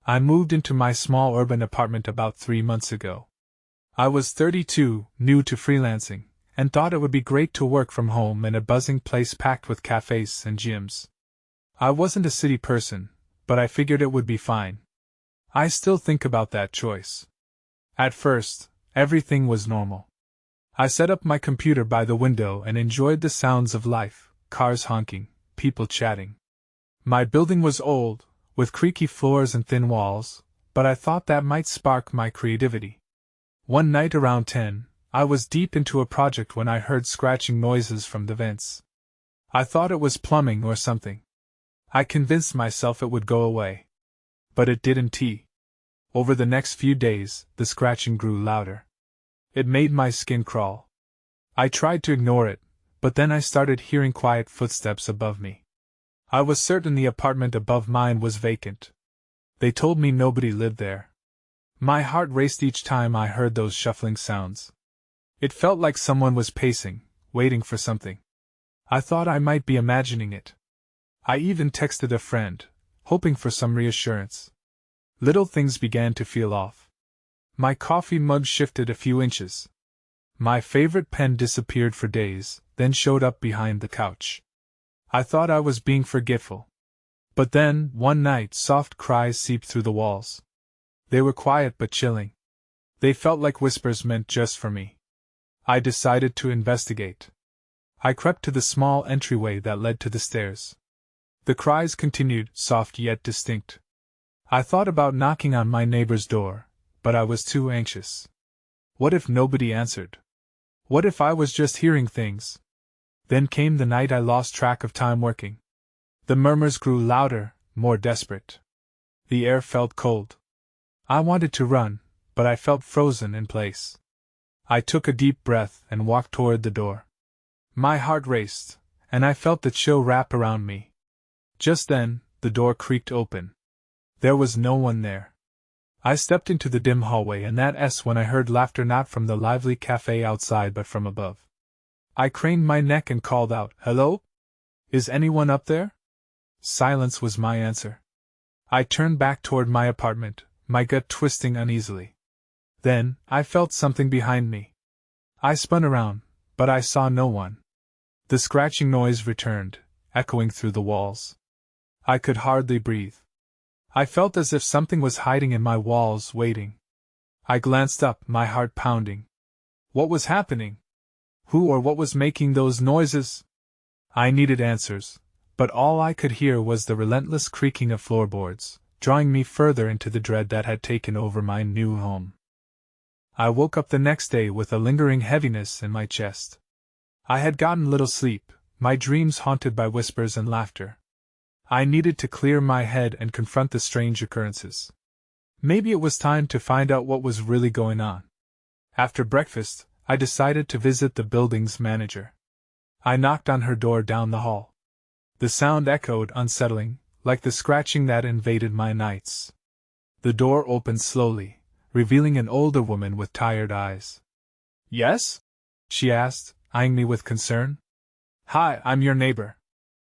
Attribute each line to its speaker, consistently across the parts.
Speaker 1: I moved into my small urban apartment about 3 months ago. I was 32, new to freelancing, and thought it would be great to work from home in a buzzing place packed with cafes and gyms. I wasn't a city person, but I figured it would be fine. I still think about that choice. At first, everything was normal. I set up my computer by the window and enjoyed the sounds of life, cars honking, people chatting. My building was old, with creaky floors and thin walls, but I thought that might spark my creativity. One night around 10, I was deep into a project when I heard scratching noises from the vents. I thought it was plumbing or something. I convinced myself it would go away. But it didn't. Over the next few days, the scratching grew louder. It made my skin crawl. I tried to ignore it, but then I started hearing quiet footsteps above me. I was certain the apartment above mine was vacant. They told me nobody lived there. My heart raced each time I heard those shuffling sounds. It felt like someone was pacing, waiting for something. I thought I might be imagining it. I even texted a friend, hoping for some reassurance. Little things began to feel off. My coffee mug shifted a few inches. My favorite pen disappeared for days, then showed up behind the couch. I thought I was being forgetful. But then, one night, soft cries seeped through the walls. They were quiet but chilling. They felt like whispers meant just for me. I decided to investigate. I crept to the small entryway that led to the stairs. The cries continued, soft yet distinct. I thought about knocking on my neighbor's door, but I was too anxious. What if nobody answered? What if I was just hearing things? Then came the night I lost track of time working. The murmurs grew louder, more desperate. The air felt cold. I wanted to run, but I felt frozen in place. I took a deep breath and walked toward the door. My heart raced, and I felt the chill wrap around me. Just then, the door creaked open. There was no one there. I stepped into the dim hallway, and that's when I heard laughter, not from the lively cafe outside but from above. I craned my neck and called out, "Hello? Is anyone up there?" Silence was my answer. I turned back toward my apartment, my gut twisting uneasily. Then, I felt something behind me. I spun around, but I saw no one. The scratching noise returned, echoing through the walls. I could hardly breathe. I felt as if something was hiding in my walls, waiting. I glanced up, my heart pounding. What was happening? Who or what was making those noises? I needed answers, but all I could hear was the relentless creaking of floorboards, drawing me further into the dread that had taken over my new home. I woke up the next day with a lingering heaviness in my chest. I had gotten little sleep, my dreams haunted by whispers and laughter. I needed to clear my head and confront the strange occurrences. Maybe it was time to find out what was really going on. After breakfast, I decided to visit the building's manager. I knocked on her door down the hall. The sound echoed, unsettling, like the scratching that invaded my nights. The door opened slowly, revealing an older woman with tired eyes. "Yes?" she asked, eyeing me with concern. "Hi, I'm your neighbor.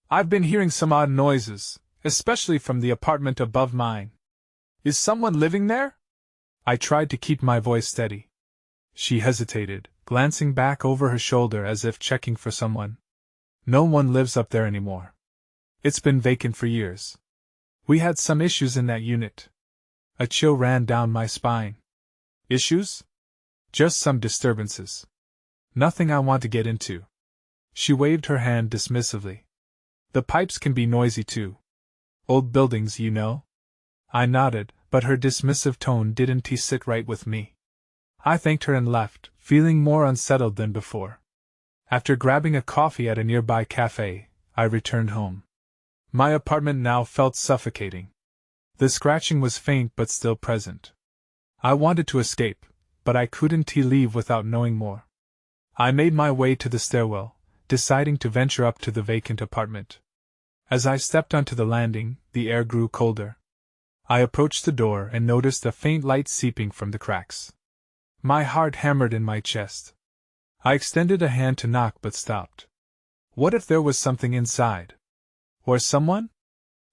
Speaker 1: I've been hearing some odd noises, especially from the apartment above mine. Is someone living there?" I tried to keep my voice steady. She hesitated, glancing back over her shoulder as if checking for someone. "No one lives up there anymore. It's been vacant for years. We had some issues in that unit." A chill ran down my spine. "Issues?" "Just some disturbances. Nothing I want to get into." She waved her hand dismissively. "The pipes can be noisy too. Old buildings, you know." I nodded, but her dismissive tone didn't sit right with me. I thanked her and left, feeling more unsettled than before. After grabbing a coffee at a nearby cafe, I returned home. My apartment now felt suffocating. The scratching was faint but still present. I wanted to escape, but I couldn't leave without knowing more. I made my way to the stairwell, deciding to venture up to the vacant apartment. As I stepped onto the landing, the air grew colder. I approached the door and noticed a faint light seeping from the cracks. My heart hammered in my chest. I extended a hand to knock but stopped. What if there was something inside? Or someone?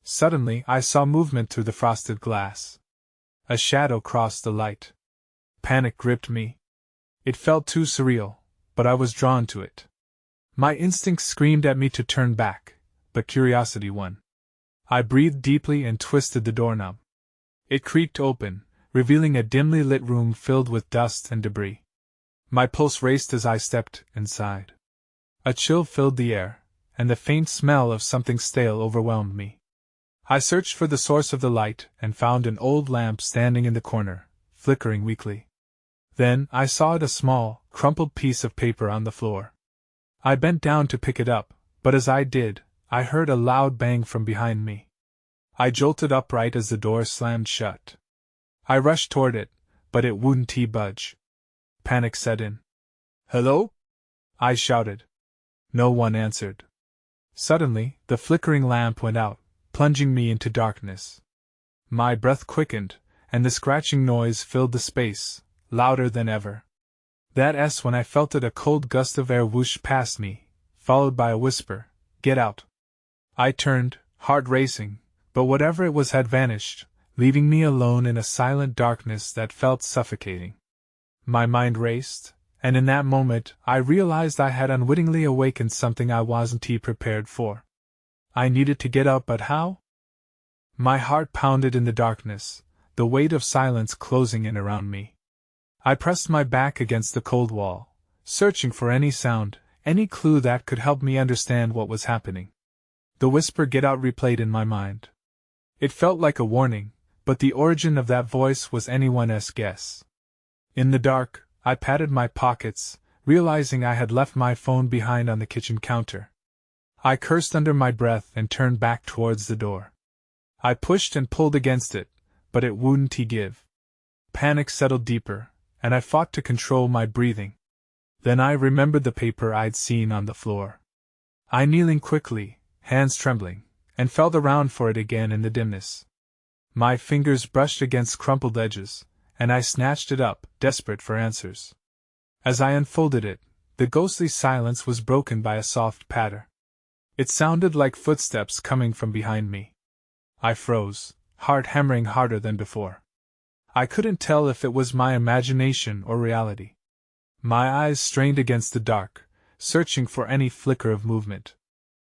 Speaker 1: Suddenly, I saw movement through the frosted glass. A shadow crossed the light. Panic gripped me. It felt too surreal, but I was drawn to it. My instincts screamed at me to turn back, but curiosity won. I breathed deeply and twisted the doorknob. It creaked open, revealing a dimly lit room filled with dust and debris. My pulse raced as I stepped inside. A chill filled the air, and the faint smell of something stale overwhelmed me. I searched for the source of the light and found an old lamp standing in the corner, flickering weakly. Then I saw a small, crumpled piece of paper on the floor. I bent down to pick it up, but as I did, I heard a loud bang from behind me. I jolted upright as the door slammed shut. I rushed toward it, but it wouldn't budge. Panic set in. "Hello?" I shouted. No one answered. Suddenly, the flickering lamp went out, plunging me into darkness. My breath quickened, and the scratching noise filled the space, louder than ever. That's when I felt a cold gust of air whoosh past me, followed by a whisper, "Get out." I turned, heart racing, but whatever it was had vanished, leaving me alone in a silent darkness that felt suffocating. My mind raced, and in that moment I realized I had unwittingly awakened something I wasn't prepared for. I needed to get up, but how? My heart pounded in the darkness, the weight of silence closing in around me. I pressed my back against the cold wall, searching for any sound, any clue that could help me understand what was happening. The whisper "Get out" replayed in my mind. It felt like a warning, but the origin of that voice was anyone's guess. In the dark, I patted my pockets, realizing I had left my phone behind on the kitchen counter. I cursed under my breath and turned back towards the door. I pushed and pulled against it, but it wouldn't give. Panic settled deeper, and I fought to control my breathing. Then I remembered the paper I'd seen on the floor. I kneeling quickly, hands trembling, and felt around for it again in the dimness. My fingers brushed against crumpled edges, and I snatched it up, desperate for answers. As I unfolded it, the ghostly silence was broken by a soft patter. It sounded like footsteps coming from behind me. I froze, heart hammering harder than before. I couldn't tell if it was my imagination or reality. My eyes strained against the dark, searching for any flicker of movement.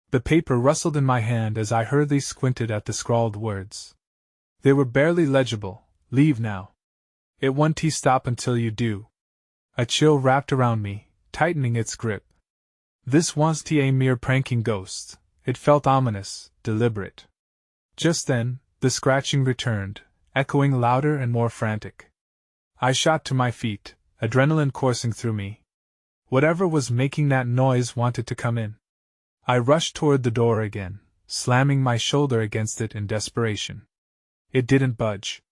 Speaker 1: The paper rustled in my hand as I hurriedly squinted at the scrawled words. They were barely legible. "Leave now. It won't stop until you do." A chill wrapped around me, tightening its grip. This wasn't a mere pranking ghost. It felt ominous, deliberate. Just then, the scratching returned, echoing louder and more frantic. I shot to my feet, adrenaline coursing through me. Whatever was making that noise wanted to come in. I rushed toward the door again, slamming my shoulder against it in desperation. It didn't budge.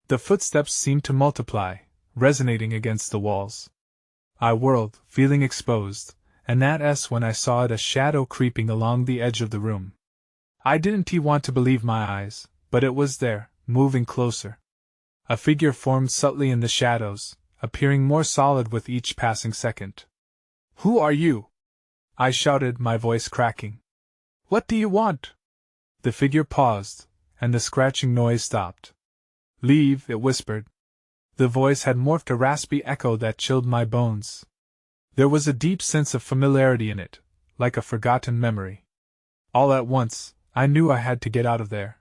Speaker 1: The footsteps seemed to multiply, resonating against the walls. I whirled, feeling exposed, and that's when I saw a shadow creeping along the edge of the room. I didn't want to believe my eyes, but it was there, moving closer. A figure formed subtly in the shadows, appearing more solid with each passing second. "Who are you?" I shouted, my voice cracking. "What do you want?" The figure paused, and the scratching noise stopped. "Leave," it whispered. The voice had morphed a raspy echo that chilled my bones. There was a deep sense of familiarity in it, like a forgotten memory. All at once, I knew I had to get out of there.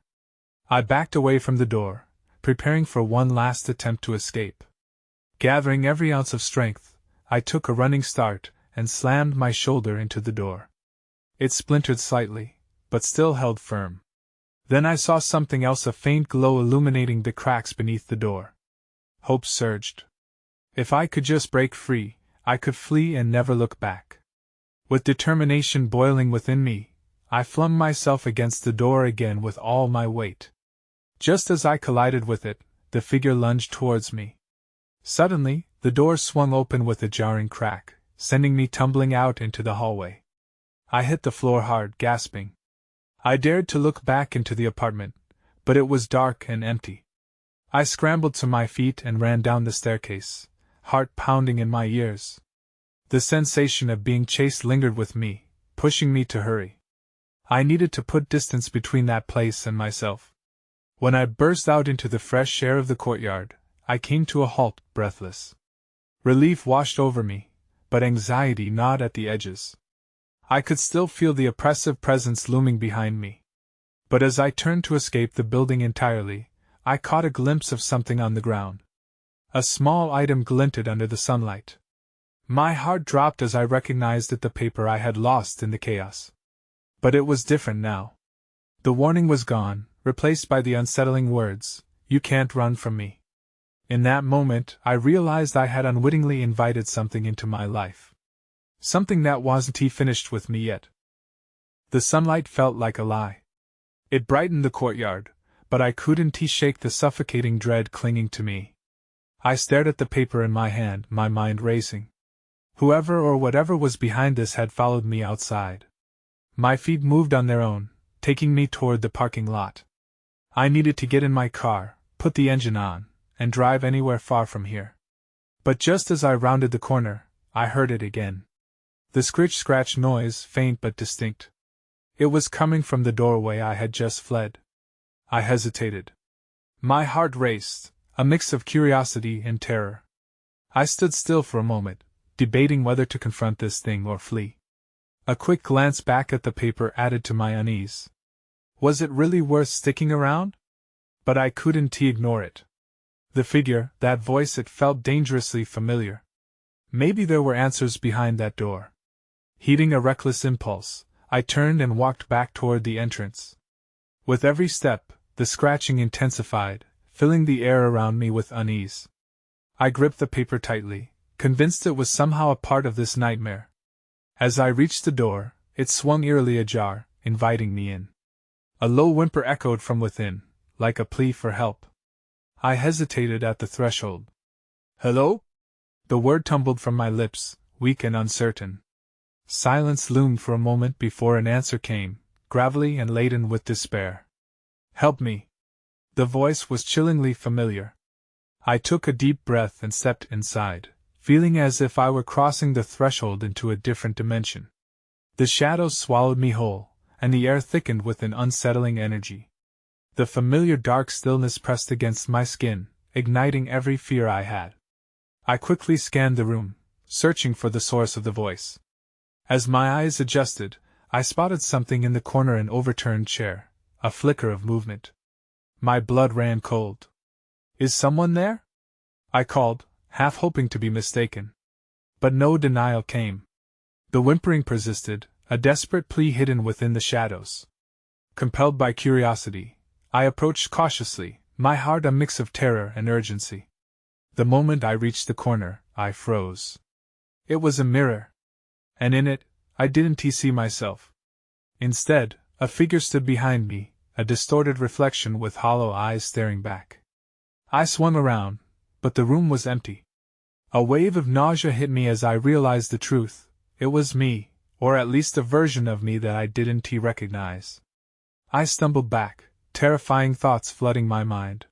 Speaker 1: I backed away from the door, preparing for one last attempt to escape. Gathering every ounce of strength, I took a running start and slammed my shoulder into the door. It splintered slightly, but still held firm. Then I saw something else, a faint glow illuminating the cracks beneath the door. Hope surged. If I could just break free, I could flee and never look back. With determination boiling within me, I flung myself against the door again with all my weight. Just as I collided with it, the figure lunged towards me. Suddenly, the door swung open with a jarring crack, sending me tumbling out into the hallway. I hit the floor hard, gasping. I dared to look back into the apartment, but it was dark and empty. I scrambled to my feet and ran down the staircase, heart pounding in my ears. The sensation of being chased lingered with me, pushing me to hurry. I needed to put distance between that place and myself. When I burst out into the fresh air of the courtyard, I came to a halt, breathless. Relief washed over me, but anxiety gnawed at the edges. I could still feel the oppressive presence looming behind me. But as I turned to escape the building entirely, I caught a glimpse of something on the ground. A small item glinted under the sunlight. My heart dropped as I recognized it, the paper I had lost in the chaos. But it was different now. The warning was gone, replaced by the unsettling words, "You can't run from me." In that moment, I realized I had unwittingly invited something into my life. Something that wasn't finished with me yet. The sunlight felt like a lie. It brightened the courtyard, but I couldn't shake the suffocating dread clinging to me. I stared at the paper in my hand, my mind racing. Whoever or whatever was behind this had followed me outside. My feet moved on their own, taking me toward the parking lot. I needed to get in my car, put the engine on, and drive anywhere far from here. But just as I rounded the corner, I heard it again. The scratch noise, faint but distinct. It was coming from the doorway I had just fled. I hesitated. My heart raced, a mix of curiosity and terror. I stood still for a moment, debating whether to confront this thing or flee. A quick glance back at the paper added to my unease. Was it really worth sticking around? But I couldn't ignore it. The figure, that voice, it felt dangerously familiar. Maybe there were answers behind that door. Heeding a reckless impulse, I turned and walked back toward the entrance. With every step, the scratching intensified, filling the air around me with unease. I gripped the paper tightly, convinced it was somehow a part of this nightmare. As I reached the door, it swung eerily ajar, inviting me in. A low whimper echoed from within, like a plea for help. I hesitated at the threshold. "Hello?" The word tumbled from my lips, weak and uncertain. Silence loomed for a moment before an answer came, gravelly and laden with despair. "Help me." The voice was chillingly familiar. I took a deep breath and stepped inside, feeling as if I were crossing the threshold into a different dimension. The shadows swallowed me whole, and the air thickened with an unsettling energy. The familiar dark stillness pressed against my skin, igniting every fear I had. I quickly scanned the room, searching for the source of the voice. As my eyes adjusted, I spotted something in the corner, an overturned chair, a flicker of movement. My blood ran cold. "Is someone there?" I called, half hoping to be mistaken. But no denial came. The whimpering persisted, a desperate plea hidden within the shadows. Compelled by curiosity, I approached cautiously, my heart a mix of terror and urgency. The moment I reached the corner, I froze. It was a mirror. And in it, I didn't see myself. Instead, a figure stood behind me, a distorted reflection with hollow eyes staring back. I swung around, but the room was empty. A wave of nausea hit me as I realized the truth. It was me, or at least a version of me that I didn't recognize. I stumbled back, terrifying thoughts flooding my mind.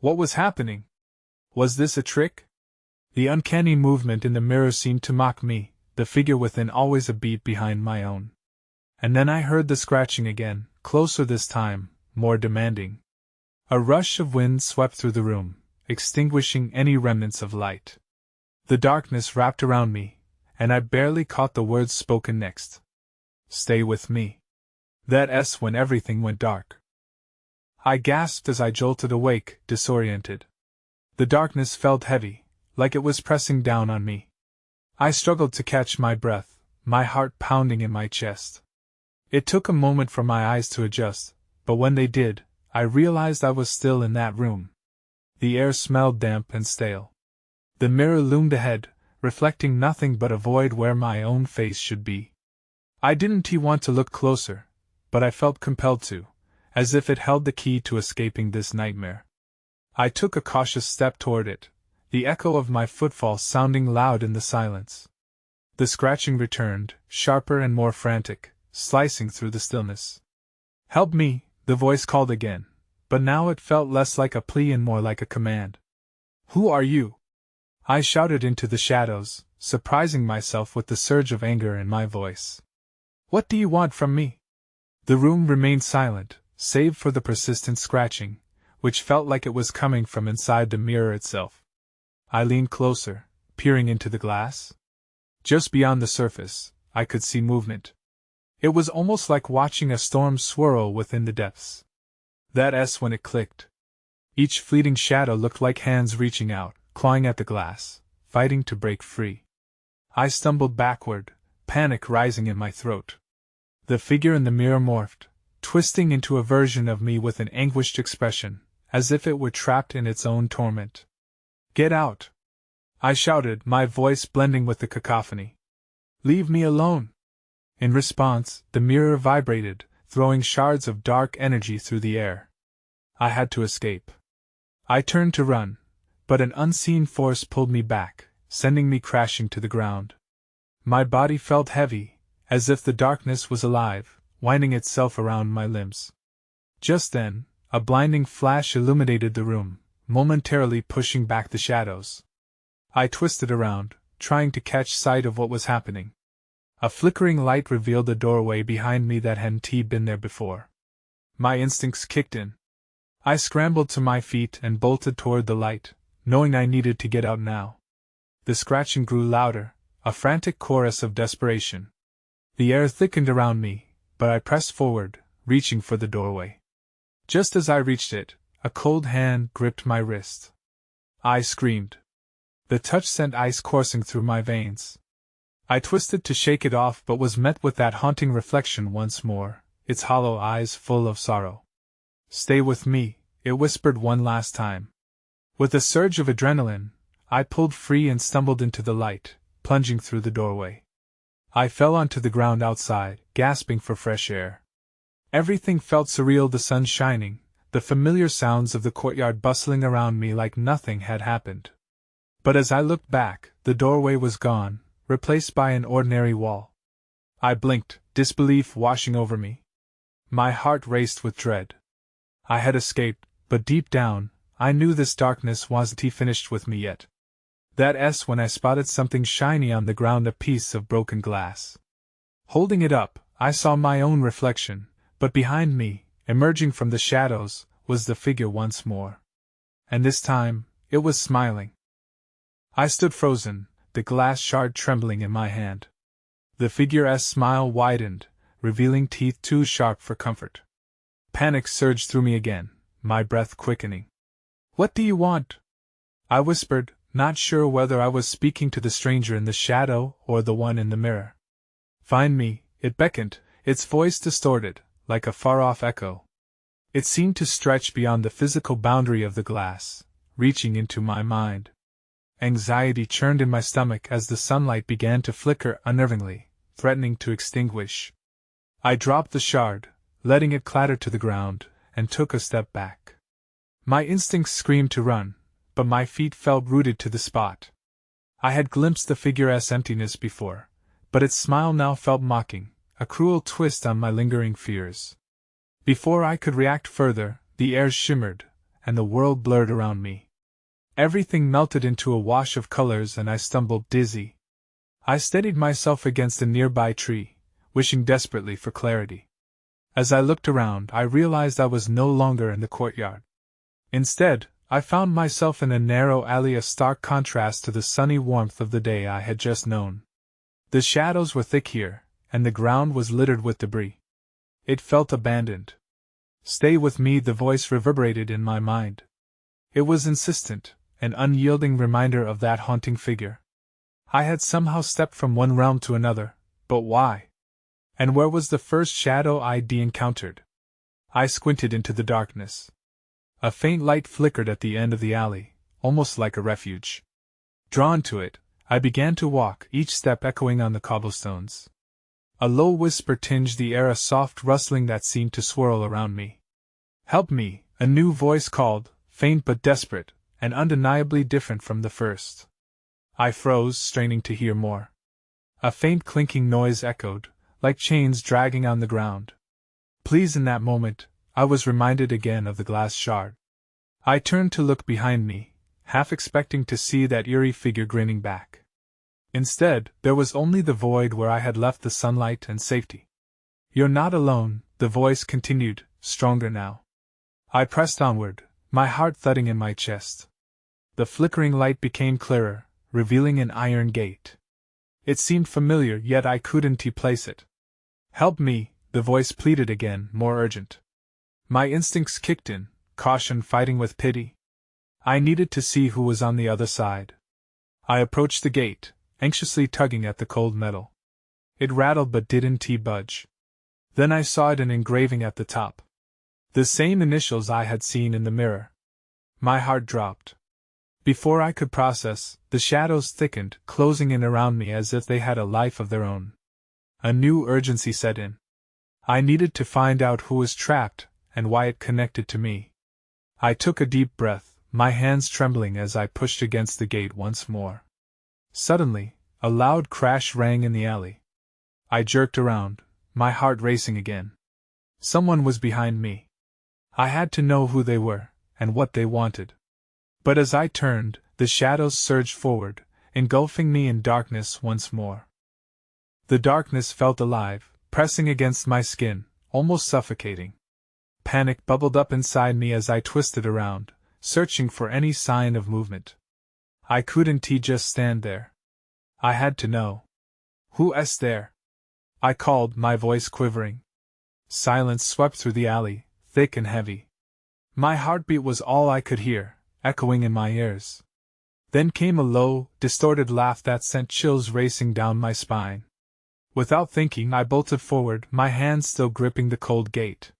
Speaker 1: What was happening? Was this a trick? The uncanny movement in the mirror seemed to mock me, the figure within always a beat behind my own. And then I heard the scratching again, closer this time, more demanding. A rush of wind swept through the room, extinguishing any remnants of light. The darkness wrapped around me, and I barely caught the words spoken next. "Stay with me." That S when everything went dark. I gasped as I jolted awake, disoriented. The darkness felt heavy, like it was pressing down on me. I struggled to catch my breath, my heart pounding in my chest. It took a moment for my eyes to adjust, but when they did, I realized I was still in that room. The air smelled damp and stale. The mirror loomed ahead, reflecting nothing but a void where my own face should be. I didn't want to look closer, but I felt compelled to, as if it held the key to escaping this nightmare. I took a cautious step toward it, the echo of my footfall sounding loud in the silence. The scratching returned, sharper and more frantic, slicing through the stillness. "Help me," the voice called again, but now it felt less like a plea and more like a command. "Who are you?" I shouted into the shadows, surprising myself with the surge of anger in my voice. "What do you want from me?" The room remained silent, save for the persistent scratching, which felt like it was coming from inside the mirror itself. I leaned closer, peering into the glass. Just beyond the surface, I could see movement. It was almost like watching a storm swirl within the depths. That S when it clicked. Each fleeting shadow looked like hands reaching out, clawing at the glass, fighting to break free. I stumbled backward, panic rising in my throat. The figure in the mirror morphed, twisting into a version of me with an anguished expression, as if it were trapped in its own torment. "Get out!" I shouted, my voice blending with the cacophony. "Leave me alone!" In response, the mirror vibrated, throwing shards of dark energy through the air. I had to escape. I turned to run, but an unseen force pulled me back, sending me crashing to the ground. My body felt heavy, as if the darkness was alive, winding itself around my limbs. Just then, a blinding flash illuminated the room, momentarily pushing back the shadows. I twisted around, trying to catch sight of what was happening. A flickering light revealed a doorway behind me that hadn't been there before. My instincts kicked in. I scrambled to my feet and bolted toward the light, knowing I needed to get out now. The scratching grew louder, a frantic chorus of desperation. The air thickened around me, but I pressed forward, reaching for the doorway. Just as I reached it, a cold hand gripped my wrist. I screamed. The touch sent ice coursing through my veins. I twisted to shake it off but was met with that haunting reflection once more, its hollow eyes full of sorrow. "Stay with me," it whispered one last time. With a surge of adrenaline, I pulled free and stumbled into the light, plunging through the doorway. I fell onto the ground outside, gasping for fresh air. Everything felt surreal, the sun shining, the familiar sounds of the courtyard bustling around me like nothing had happened. But as I looked back, the doorway was gone, replaced by an ordinary wall. I blinked, disbelief washing over me. My heart raced with dread. I had escaped, but deep down, I knew this darkness wasn't finished with me yet. That S when I spotted something shiny on the ground, a piece of broken glass. Holding it up, I saw my own reflection, but behind me, emerging from the shadows, was the figure once more. And this time, it was smiling. I stood frozen, the glass shard trembling in my hand. The figure's smile widened, revealing teeth too sharp for comfort. Panic surged through me again, my breath quickening. "What do you want?" I whispered, not sure whether I was speaking to the stranger in the shadow or the one in the mirror. "Find me," it beckoned, its voice distorted, like a far-off echo. It seemed to stretch beyond the physical boundary of the glass, reaching into my mind. Anxiety churned in my stomach as the sunlight began to flicker unnervingly, threatening to extinguish. I dropped the shard, letting it clatter to the ground, and took a step back. My instincts screamed to run, but my feet felt rooted to the spot. I had glimpsed the figure's emptiness before, but its smile now felt mocking, a cruel twist on my lingering fears. Before I could react further, the air shimmered, and the world blurred around me. Everything melted into a wash of colors and I stumbled dizzy. I steadied myself against a nearby tree, wishing desperately for clarity. As I looked around, I realized I was no longer in the courtyard. Instead, I found myself in a narrow alley, a stark contrast to the sunny warmth of the day I had just known. The shadows were thick here, and the ground was littered with debris. It felt abandoned. "Stay with me," the voice reverberated in my mind. It was insistent, an unyielding reminder of that haunting figure. I had somehow stepped from one realm to another, but why? And where was the first shadow I'd encountered? I squinted into the darkness. A faint light flickered at the end of the alley, almost like a refuge. Drawn to it, I began to walk, each step echoing on the cobblestones. A low whisper tinged the air, a soft rustling that seemed to swirl around me. "Help me," a new voice called, faint but desperate, and undeniably different from the first. I froze, straining to hear more. A faint clinking noise echoed, like chains dragging on the ground. Please, in that moment, I was reminded again of the glass shard. I turned to look behind me, half expecting to see that eerie figure grinning back. Instead, there was only the void where I had left the sunlight and safety. "You're not alone," the voice continued, stronger now. I pressed onward, my heart thudding in my chest. The flickering light became clearer, revealing an iron gate. It seemed familiar, yet I couldn't place it. "Help me," the voice pleaded again, more urgent. My instincts kicked in, caution fighting with pity. I needed to see who was on the other side. I approached the gate, anxiously tugging at the cold metal. It rattled but didn't budge. Then I saw an engraving at the top. The same initials I had seen in the mirror. My heart dropped. Before I could process, the shadows thickened, closing in around me as if they had a life of their own. A new urgency set in. I needed to find out who was trapped, and why it connected to me. I took a deep breath, my hands trembling as I pushed against the gate once more. Suddenly, a loud crash rang in the alley. I jerked around, my heart racing again. Someone was behind me. I had to know who they were, and what they wanted. But as I turned, the shadows surged forward, engulfing me in darkness once more. The darkness felt alive, pressing against my skin, almost suffocating. Panic bubbled up inside me as I twisted around, searching for any sign of movement. I couldn't just stand there. I had to know. "Who's there?" I called, my voice quivering. Silence swept through the alley, thick and heavy. My heartbeat was all I could hear, echoing in my ears. Then came a low, distorted laugh that sent chills racing down my spine. Without thinking, I bolted forward, my hands still gripping the cold gate.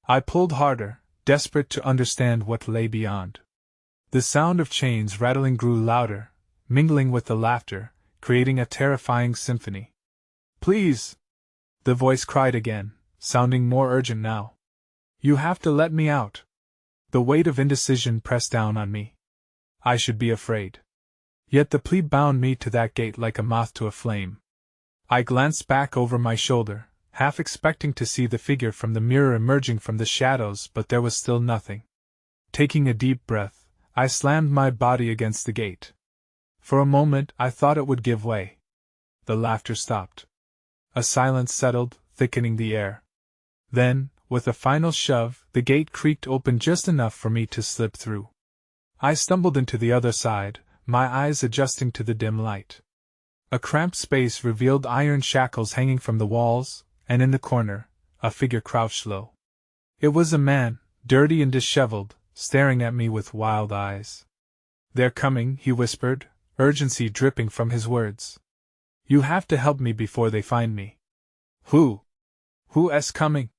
Speaker 1: I pulled harder, desperate to understand what lay beyond. The sound of chains rattling grew louder, mingling with the laughter, creating a terrifying symphony. "Please!" the voice cried again, sounding more urgent now. "You have to let me out." The weight of indecision pressed down on me. I should be afraid. Yet the plea bound me to that gate like a moth to a flame. I glanced back over my shoulder, half expecting to see the figure from the mirror emerging from the shadows, but there was still nothing. Taking a deep breath, I slammed my body against the gate. For a moment I thought it would give way. The laughter stopped. A silence settled, thickening the air. Then, with a final shove, the gate creaked open just enough for me to slip through. I stumbled into the other side, my eyes adjusting to the dim light. A cramped space revealed iron shackles hanging from the walls, and in the corner, a figure crouched low. It was a man, dirty and disheveled, staring at me with wild eyes. "They're coming," he whispered, urgency dripping from his words. "You have to help me before they find me." Who's coming?"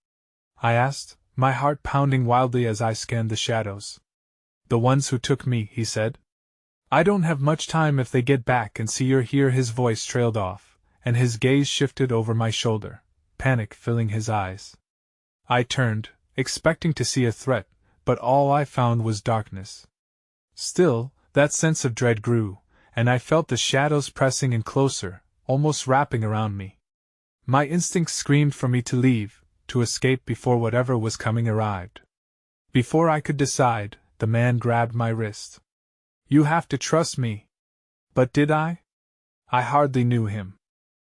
Speaker 1: I asked, my heart pounding wildly as I scanned the shadows. "The ones who took me," he said. "I don't have much time if they get back and see you're here." His voice trailed off, and his gaze shifted over my shoulder, panic filling his eyes. I turned, expecting to see a threat, but all I found was darkness. Still, that sense of dread grew, and I felt the shadows pressing in closer, almost wrapping around me. My instincts screamed for me to leave, to escape before whatever was coming arrived. Before I could decide, the man grabbed my wrist. "You have to trust me." But did I? I hardly knew him.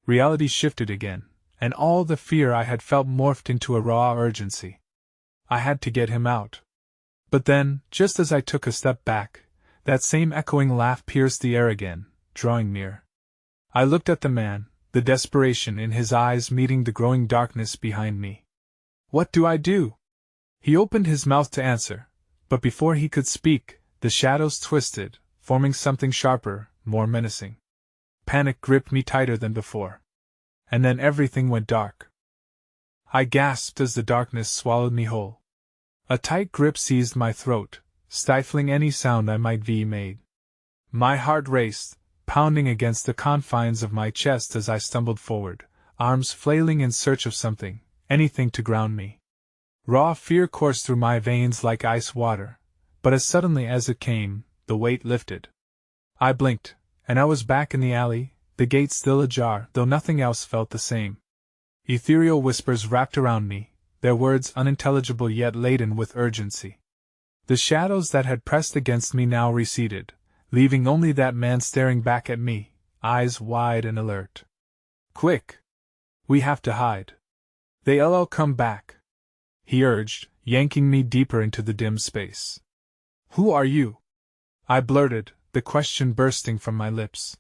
Speaker 1: Reality shifted again, and all the fear I had felt morphed into a raw urgency. I had to get him out. But then, just as I took a step back, that same echoing laugh pierced the air again, drawing near. I looked at the man, the desperation in his eyes meeting the growing darkness behind me. "What do I do?" He opened his mouth to answer, but before he could speak, the shadows twisted, forming something sharper, more menacing. Panic gripped me tighter than before. And then everything went dark. I gasped as the darkness swallowed me whole. A tight grip seized my throat, stifling any sound I might be made. My heart raced, pounding against the confines of my chest as I stumbled forward, arms flailing in search of something, anything to ground me. Raw fear coursed through my veins like ice water, but as suddenly as it came, the weight lifted. I blinked, and I was back in the alley, the gate still ajar, though nothing else felt the same. Ethereal whispers wrapped around me, their words unintelligible yet laden with urgency. The shadows that had pressed against me now receded, leaving only that man staring back at me, eyes wide and alert. "Quick! We have to hide. They'll all come back," he urged, yanking me deeper into the dim space. Who are you? I blurted, the question bursting from my lips.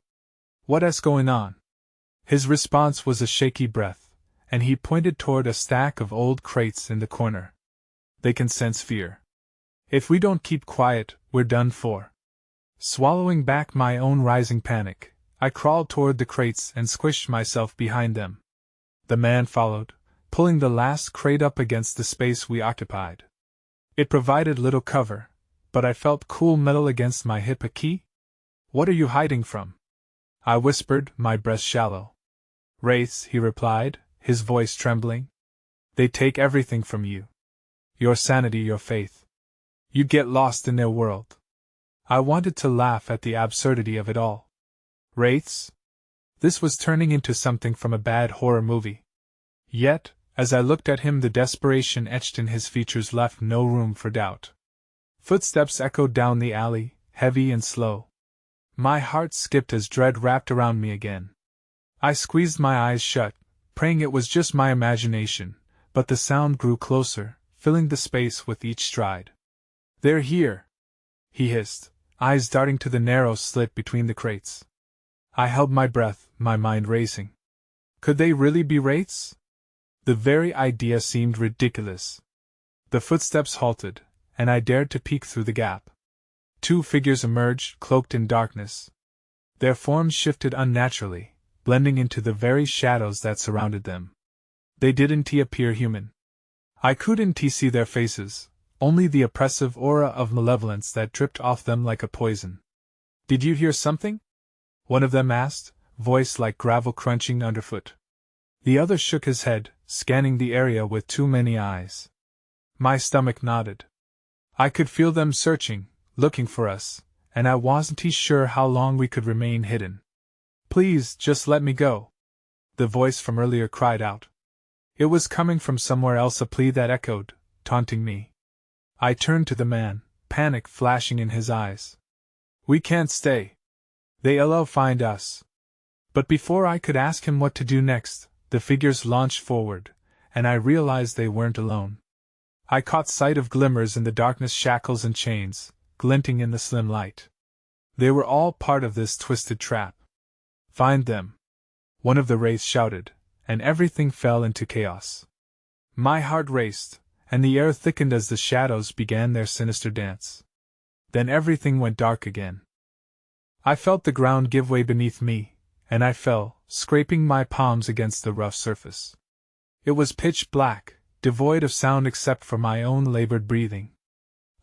Speaker 1: What's going on? His response was a shaky breath, and he pointed toward a stack of old crates in the corner. They can sense fear. If we don't keep quiet, we're done for. Swallowing back my own rising panic, I crawled toward the crates and squished myself behind them. The man followed, pulling the last crate up against the space we occupied. It provided little cover, but I felt cool metal against my hip. A key? What are you hiding from? I whispered, my breath shallow. Wraiths, he replied, his voice trembling. They take everything from you. Your sanity, your faith. You get lost in their world. I wanted to laugh at the absurdity of it all. Wraiths? This was turning into something from a bad horror movie. Yet, as I looked at him, the desperation etched in his features left no room for doubt. Footsteps echoed down the alley, heavy and slow. My heart skipped as dread wrapped around me again. I squeezed my eyes shut, praying it was just my imagination, but the sound grew closer, filling the space with each stride. They're here, he hissed, eyes darting to the narrow slit between the crates. I held my breath, my mind racing. Could they really be wraiths? The very idea seemed ridiculous. The footsteps halted, and I dared to peek through the gap. Two figures emerged, cloaked in darkness. Their forms shifted unnaturally, blending into the very shadows that surrounded them. They didn't appear human. I couldn't see their faces, only the oppressive aura of malevolence that dripped off them like a poison. Did you hear something? One of them asked, voice like gravel crunching underfoot. The other shook his head, scanning the area with too many eyes. My stomach nodded. I could feel them searching, looking for us, and I wasn't sure how long we could remain hidden. Please, just let me go. The voice from earlier cried out. It was coming from somewhere else, a plea that echoed, taunting me. I turned to the man, panic flashing in his eyes. We can't stay. They'll find us. But before I could ask him what to do next, the figures launched forward, and I realized they weren't alone. I caught sight of glimmers in the darkness, shackles and chains, glinting in the slim light. They were all part of this twisted trap. Find them, one of the wraiths shouted, and everything fell into chaos. My heart raced, and the air thickened as the shadows began their sinister dance. Then everything went dark again. I felt the ground give way beneath me, and I fell, scraping my palms against the rough surface. It was pitch black, devoid of sound except for my own labored breathing.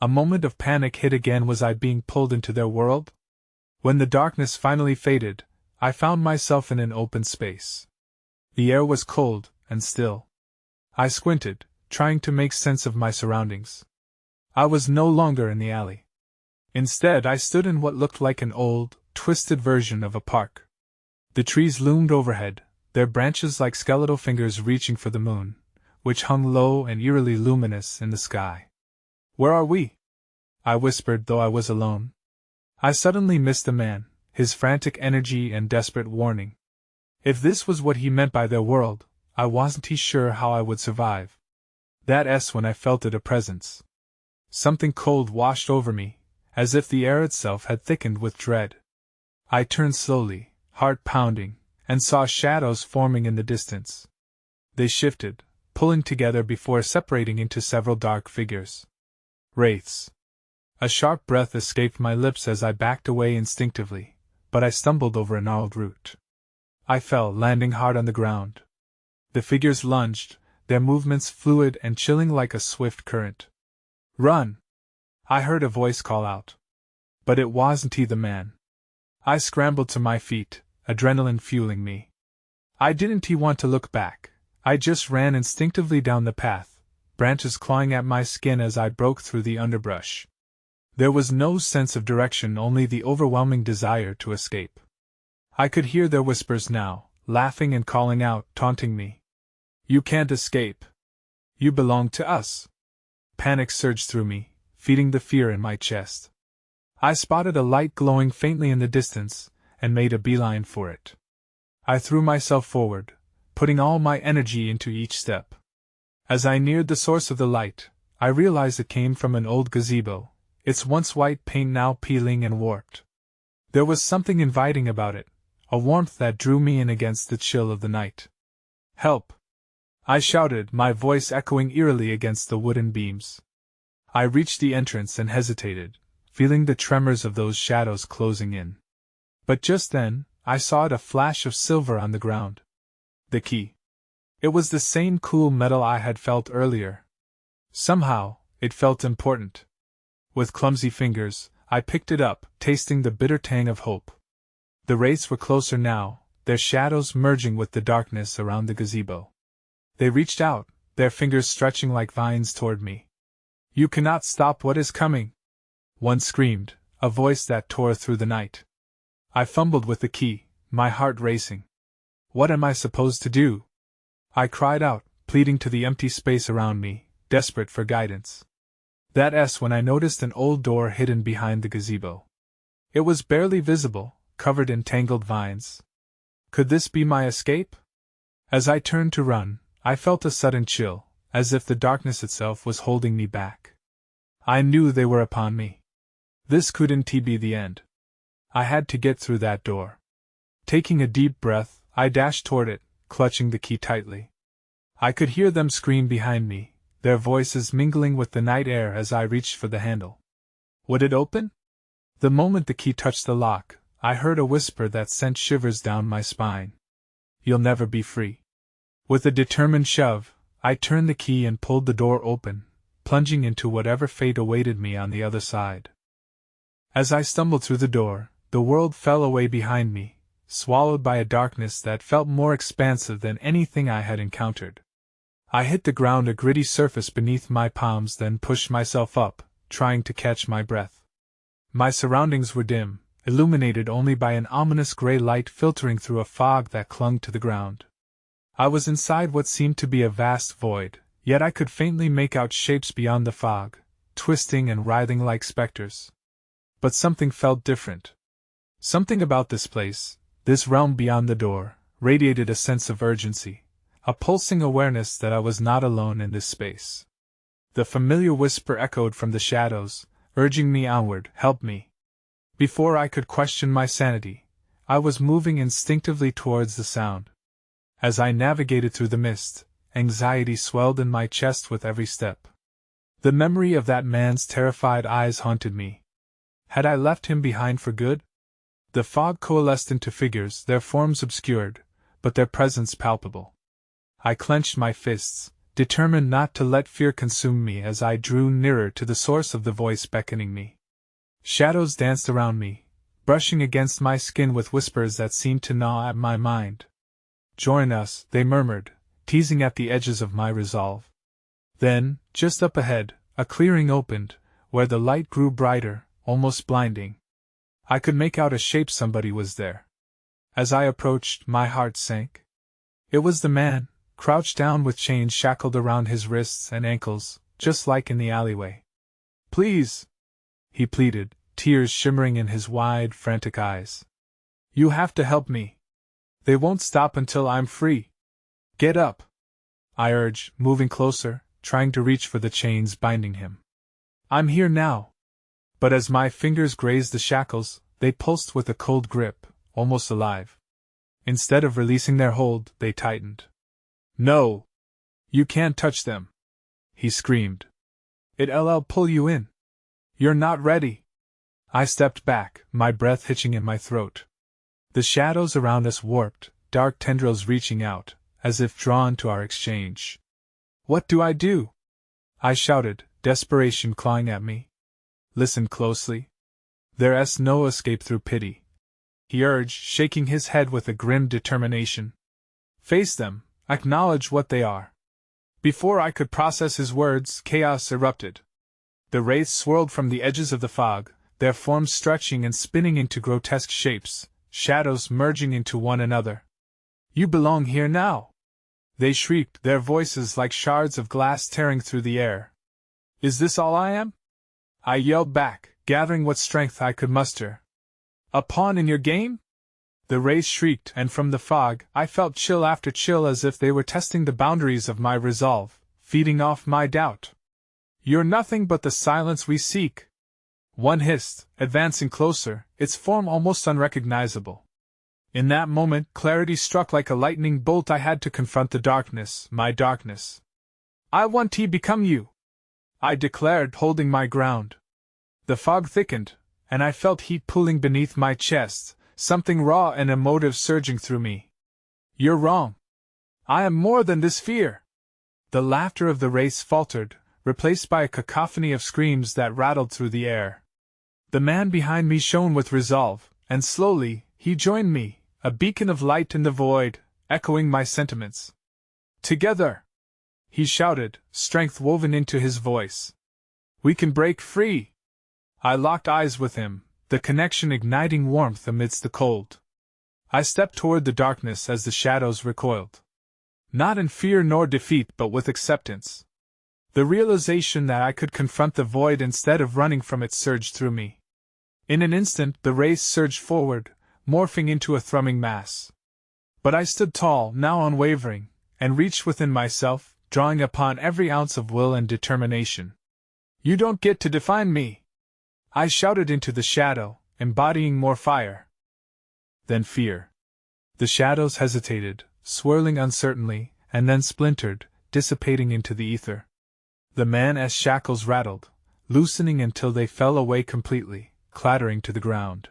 Speaker 1: A moment of panic hit again. Was I being pulled into their world? When the darkness finally faded, I found myself in an open space. The air was cold and still. I squinted, trying to make sense of my surroundings. I was no longer in the alley. Instead, I stood in what looked like an old, twisted version of a park. The trees loomed overhead, their branches like skeletal fingers reaching for the moon, which hung low and eerily luminous in the sky. Where are we? I whispered, though I was alone. I suddenly missed the man, his frantic energy and desperate warning. If this was what he meant by their world, I wasn't sure how I would survive. That's when I felt it, a presence. Something cold washed over me, as if the air itself had thickened with dread. I turned slowly, heart pounding, and saw shadows forming in the distance. They shifted, pulling together before separating into several dark figures. Wraiths. A sharp breath escaped my lips as I backed away instinctively, but I stumbled over a gnarled root. I fell, landing hard on the ground. The figures lunged, their movements fluid and chilling like a swift current. Run! I heard a voice call out. But it wasn't he, the man. I scrambled to my feet, adrenaline fueling me. I didn't want to look back. I just ran instinctively down the path, branches clawing at my skin as I broke through the underbrush. There was no sense of direction, only the overwhelming desire to escape. I could hear their whispers now, laughing and calling out, taunting me. You can't escape. You belong to us. Panic surged through me, feeding the fear in my chest. I spotted a light glowing faintly in the distance, and made a beeline for it. I threw myself forward, putting all my energy into each step. As I neared the source of the light, I realized it came from an old gazebo, its once white paint now peeling and warped. There was something inviting about it, a warmth that drew me in against the chill of the night. "Help!" I shouted, my voice echoing eerily against the wooden beams. I reached the entrance and hesitated, feeling the tremors of those shadows closing in. But just then, I saw a flash of silver on the ground. The key. It was the same cool metal I had felt earlier. Somehow, it felt important. With clumsy fingers, I picked it up, tasting the bitter tang of hope. The wraiths were closer now, their shadows merging with the darkness around the gazebo. They reached out, their fingers stretching like vines toward me. "You cannot stop what is coming!" one screamed, a voice that tore through the night. I fumbled with the key, my heart racing. "What am I supposed to do?" I cried out, pleading to the empty space around me, desperate for guidance. That's when I noticed an old door hidden behind the gazebo. It was barely visible, covered in tangled vines. Could this be my escape? As I turned to run, I felt a sudden chill, as if the darkness itself was holding me back. I knew they were upon me. This couldn't be the end. I had to get through that door. Taking a deep breath, I dashed toward it, clutching the key tightly. I could hear them scream behind me, their voices mingling with the night air as I reached for the handle. Would it open? The moment the key touched the lock, I heard a whisper that sent shivers down my spine. "You'll never be free." With a determined shove, I turned the key and pulled the door open, plunging into whatever fate awaited me on the other side. As I stumbled through the door, the world fell away behind me, swallowed by a darkness that felt more expansive than anything I had encountered. I hit the ground, a gritty surface beneath my palms, then pushed myself up, trying to catch my breath. My surroundings were dim, illuminated only by an ominous gray light filtering through a fog that clung to the ground. I was inside what seemed to be a vast void, yet I could faintly make out shapes beyond the fog, twisting and writhing like specters. But something felt different. Something about this place, this realm beyond the door, radiated a sense of urgency, a pulsing awareness that I was not alone in this space. The familiar whisper echoed from the shadows, urging me onward, "Help me." Before I could question my sanity, I was moving instinctively towards the sound. As I navigated through the mist, anxiety swelled in my chest with every step. The memory of that man's terrified eyes haunted me. Had I left him behind for good? The fog coalesced into figures, their forms obscured, but their presence palpable. I clenched my fists, determined not to let fear consume me as I drew nearer to the source of the voice beckoning me. Shadows danced around me, brushing against my skin with whispers that seemed to gnaw at my mind. "Join us," they murmured, teasing at the edges of my resolve. Then, just up ahead, a clearing opened, where the light grew brighter, almost blinding. I could make out a shape. Somebody was there. As I approached, my heart sank. It was the man, crouched down with chains shackled around his wrists and ankles, just like in the alleyway. "Please," he pleaded, tears shimmering in his wide, frantic eyes. "You have to help me. They won't stop until I'm free. Get up," I urged, moving closer, trying to reach for the chains binding him. "I'm here now." But as my fingers grazed the shackles, they pulsed with a cold grip, almost alive. Instead of releasing their hold, they tightened. "No! You can't touch them!" he screamed. "It'll pull you in. You're not ready." I stepped back, my breath hitching in my throat. The shadows around us warped, dark tendrils reaching out, as if drawn to our exchange. "What do I do?" I shouted, desperation clawing at me. "Listen closely. There's no escape through pity," he urged, shaking his head with a grim determination. "Face them, acknowledge what they are." Before I could process his words, chaos erupted. The wraiths swirled from the edges of the fog, their forms stretching and spinning into grotesque shapes, shadows merging into one another. "You belong here now!" they shrieked, their voices like shards of glass tearing through the air. "Is this all I am?" I yelled back, gathering what strength I could muster. "A pawn in your game?" The wraiths shrieked, and from the fog, I felt chill after chill as if they were testing the boundaries of my resolve, feeding off my doubt. "You're nothing but the silence we seek." One hissed, advancing closer, its form almost unrecognizable. In that moment, clarity struck like a lightning bolt. I had to confront the darkness, my darkness. I want to become you, I declared, holding my ground. The fog thickened, and I felt heat pooling beneath my chest, something raw and emotive surging through me. You're wrong. I am more than this fear. The laughter of the race faltered, replaced by a cacophony of screams that rattled through the air. The man behind me shone with resolve, and slowly, he joined me, a beacon of light in the void, echoing my sentiments. Together! He shouted, strength woven into his voice. We can break free! I locked eyes with him, the connection igniting warmth amidst the cold. I stepped toward the darkness as the shadows recoiled. Not in fear nor defeat, but with acceptance. The realization that I could confront the void instead of running from it surged through me. In an instant, the race surged forward, morphing into a thrumming mass. But I stood tall, now unwavering, and reached within myself, drawing upon every ounce of will and determination. You don't get to define me! I shouted into the shadow, embodying more fire than fear. The shadows hesitated, swirling uncertainly, and then splintered, dissipating into the ether. The man's shackles rattled, loosening until they fell away completely, clattering to the ground.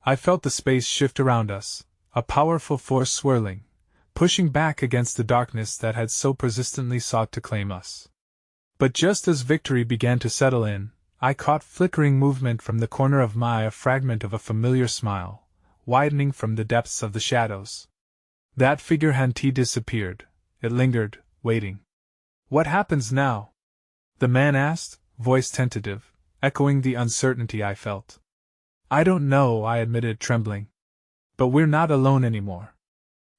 Speaker 1: I felt the space shift around us, a powerful force swirling, pushing back against the darkness that had so persistently sought to claim us. But just as victory began to settle in, I caught flickering movement from the corner of my eye, a fragment of a familiar smile, widening from the depths of the shadows. That figure had disappeared. It lingered, waiting. What happens now? The man asked, voice tentative, echoing the uncertainty I felt. I don't know, I admitted, trembling. But we're not alone anymore.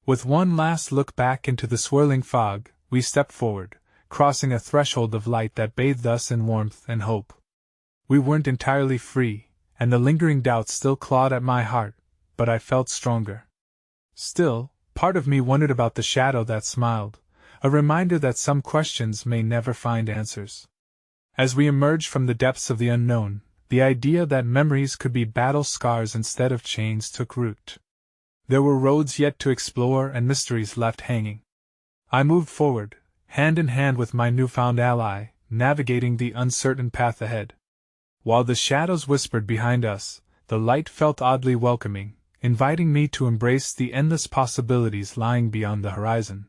Speaker 1: With one last look back into the swirling fog, we stepped forward, crossing a threshold of light that bathed us in warmth and hope. We weren't entirely free, and the lingering doubts still clawed at my heart, but I felt stronger. Still, part of me wondered about the shadow that smiled, a reminder that some questions may never find answers. As we emerged from the depths of the unknown, the idea that memories could be battle scars instead of chains took root. There were roads yet to explore and mysteries left hanging. I moved forward, hand in hand with my newfound ally, navigating the uncertain path ahead. While the shadows whispered behind us, the light felt oddly welcoming, inviting me to embrace the endless possibilities lying beyond the horizon.